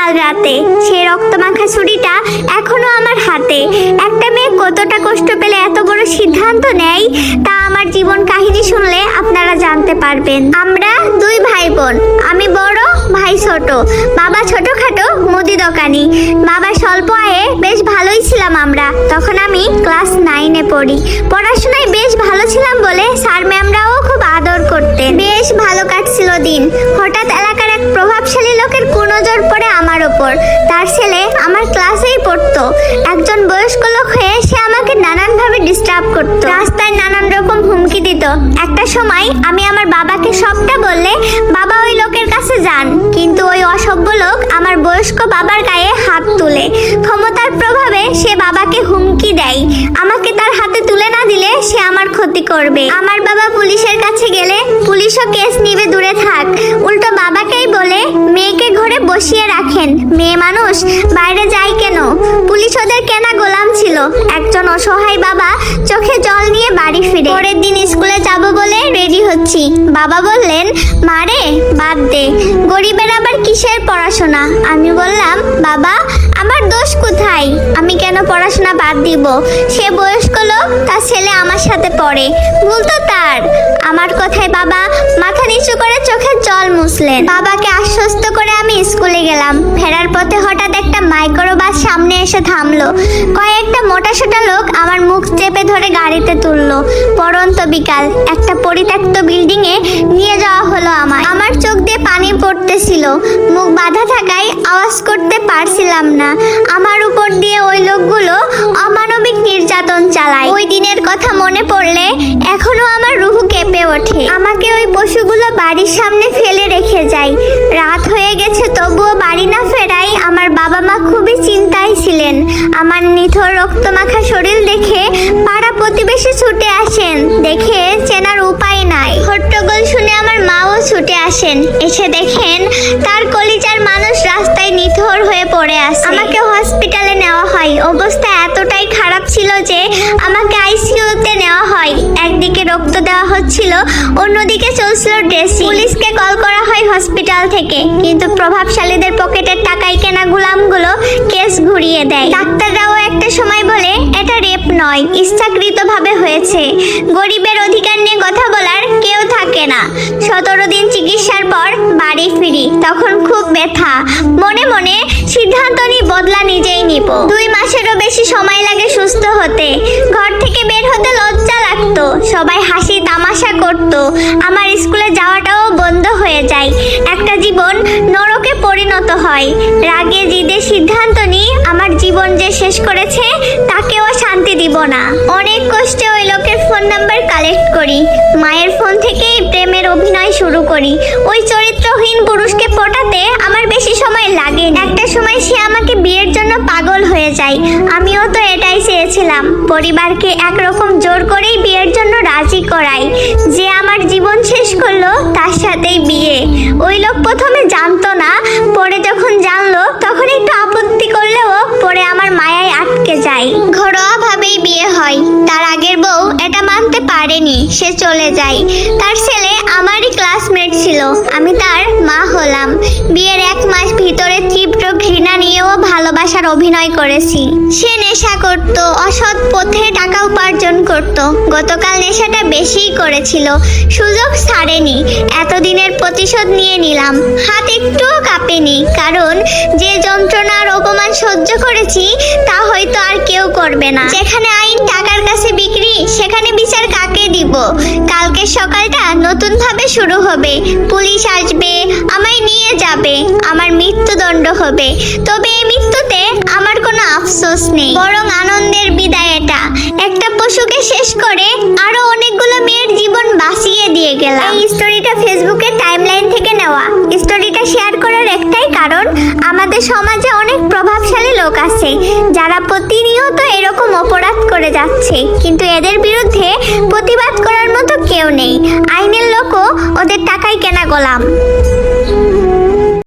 কাল রাতে। সেই রক্তমাখা ছুরিটা এখনো আমার হাতে। একটা মেয়ে কতটা কষ্ট পেলে এত বড় সিদ্ধান্ত নেয় তা আমার জীবন কাহিনী শুনলে আপনারা জানতে পারবেন। আমরা দুই ভাই বোন, আমি বড়, ভাই ছোট। বাবা ছোটখাটো মুদি দোকানি, বাবা স্বল্প আয়ে। বেশ ভালোই ছিলাম আমরা। তখন আমি ক্লাস 9-এ পড়ি। পড়াশোনায় বেশ ভালো ছিলাম বলে স্যার ম্যামরাও খুব আদর করতেন। বেশ ভালো কাটছিল দিন। হঠাৎ এলাকার এক প্রভাবশালী লোকের কুনজর পড়ে আমার ওপর। তার ছেলে আমার ক্লাসেই পড়তো। একজন বয়স্ক লোক হয়ে সে আমাকে নানানভাবে ডিস্টার্ব করতো, রাস্তায় নানান রকম হুমকি দিত। একটা সময় আমি আমার বাবাকে সবটা বললে বাবা ওই লোকের কাছে যান, কিন্তু ওই অসভ্য লোক আমার বয়স্ক বাবার গায়ে হাত তুলে। ক্ষমতার প্রভাবে সে বাবাকে হুমকি দেয়, আমাকে তার হাতে তুলে না দিলে সে আমার ক্ষতি করবে। আমার বাবা পুলিশের কাছে গেলে পুলিশও কেস নিবে, দূরে থাক। উল্টো বাবাকেই বলে মেয়েকে ঘরে বসিয়ে রাখেন, মেয়ে মানুষ বাইরে যায় কেন। পুলিশ ওদের কেনা গোলাম ছিল। একজন অসহায় বাবা চোখে জল নিয়ে বাড়ি ফিরে। পরের দিন স্কুলে যাব বলে রেডি হচ্ছি। বাবা বললেন, মারে বাদ দে, গরিবের আবার কিসের পড়াশোনা। আমি বললাম, বাবা আমার দোষ কোথায়, আমি কেন পড়াশোনা বাদ দিব। সে বয়স্ক লোক, তার ছেলে আমার সাথে পড়ে, ভুল তো তার। আমার কথায় বাবা মাথা নিচু করে চোখের জল মুছলেন। বাবাকে আশ্বস্ত করে আমি স্কুলে গেলাম। ফেরার পথে হঠাৎ একটা মাইক্রোবাস সামনে এসে থামলো। কয়েকটা মোটাসোটা লোক আমার মুখ চেপে ধরে গাড়িতে তুললো। পড়ন্ত বিকাল, একটা পরিত্যক্ত বিল্ডিং এ নিয়ে যাওয়া হলো আমায়। আমার চোখ দিয়ে পানি পড়তেছিল, মুখ বাঁধা থাকায় আওয়াজ করতে পারছিলাম না। আমার উপর দিয়ে ওই লোকগুলো অমানবিক নির্যাতন চালায়। ওই দিনের কথা মনে পড়লে এখনো আমার রুহু কেঁপে ওঠে। আমাকে ওই পশুগুলো বাড়ির সামনে ফেলে রেখে যায়। রাত হয়ে গেছে তবুও বাড়ি না ফেরাই আমার বাবা মা খুবই চিন্তায় ছিলেন। আমার নিথর রক্তমাখা শরীর দেখে পাড়া প্রতিবেশী ছুটে আসেন, দেখে চেনার উপায় নাই। হট্টগোল শুনে আমার মাও ছুটে আসেন, এসে দেখেন তার কলিজার মানুষ রাস্তায় নিথর হয়ে পড়ে আছে। আমাকে হসপিটালে নেওয়া হয়। অবস্থা এতটাই খারাপ ছিল যে আমাকে আইসিইউতে নেওয়া হয়। একদিকে রক্ত দেওয়া হচ্ছিল, অন্যদিকে চলছিল ড্রেসিং। পুলিশকে কল করা হয় হসপিটাল থেকে, কিন্তু প্রভাবশালীদের পকেটের টাকায় কেনা গোলামগুলো কেস ঘুরিয়ে দেয়। ডাক্তাররাও একটা সময় বলে এটা রেপ নয়, ইচ্ছাকৃতভাবে হয়েছে। গরিবের অধিকার নিয়ে কথা বলার কেউ থাকে না। 17 দিন চিকিৎসার পর বাড়ি ফিরি। তখন খুব ব্যথা। মনে মনে সিদ্ধান্ত নিই বদলা নিজেই নিব। 2 মাসেরও বেশি সময় লাগে সুস্থ হতে। ঘর থেকে বের হতে লজ্জা লাগতো, সবাই হাসি তামাশা করত। আমার স্কুলে যাওয়াটাও বন্ধ হয়ে যায়। একটা জীবন নরকে পরিণত হয়। রাগে জিদে সিদ্ধান্ত নিই আমার জীবন যে শেষ করেছে তাকেও শান্তি দিব না। অনেক কষ্টে ওই লোকের ফোন নাম্বার কালেক্ট করি। মায়ের ফোন থেকেই প্রেমের অভিনয় শুরু করি। ওই চরিত্রহীন পুরুষকে পটাতে আমার বেশি সময় লাগে। একটা সময় সে আমাকে বিয়ের জন্য পাগল হয়ে যায়। আমিও তো এটাই চেয়েছিলাম, পরিবারকে একরকম জোর করেই বিয়ের জন্য রাজি করাই। যে আমার জীবন শেষ করলো তার সাথেই বিয়ে। ওই লোক প্রথমে জানতো না, পরে যখন জানলো তখন একটু আপত্তি করলেও পরে আমার মায়ায় আটকে যায়। ঘরোয়া ভাবেই বিয়ে হয়। তার আগের বউ এটা মানতে পারেনি, সে চলে যায়। তার ছেলে আমারই ক্লাসমেট ছিল, আমি তার মা হলাম। বিয়ের 1 মাস ভিতরে তীব্র ঘৃণা নিয়েও ভালোবাসার অভিনয় করেছি। সে নেশা করত, অসৎ পথে টাকা উপার্জন করত। গতকাল নেশাটা বেশিই করেছিল, সুযোগ ছাড়েনি। এতদিনের প্রতিশোধ নিয়ে নিলাম। হাত একটুও কাঁপেনি, কারণ যে যন্ত্রণার অপমান সহ্য করেছি তা হয়তো আর কেউ করবে না। যেখানে আইন টাকার কাছে বিক্রি, সেখানে বিচার কাকে দিব? কালকে সকালটা নতুন ভাবে শুরু হবে। পুলিশ আসবে, আমায় নিয়ে যাবে, আমার মৃত্যুদণ্ড হবে। তবে এই মৃত্যুতে আমার কোনো আফসোস নেই, বরং আনন্দের বিদায় এটা। একটা পশুকে শেষ করে আরো অনেকগুলো মেয়ের জীবন বাঁচিয়ে দিয়ে গেলাম। এই স্টোরিটা ফেসবুকের টাইমলাইন থেকে নেওয়া। স্টোরিটা শেয়ার করার একটাই কারণ, আমাদের সমাজে অনেক প্রভাবশালী লোক আছে যারা প্রতিনিয়ত এরকম অপরাধ করে যাচ্ছে, কিন্তু এদের বিরুদ্ধে প্রতিবাদ করার মতো কেউ নেই। আইনের লোকও ওদের টাকায় কেনা গোলাম।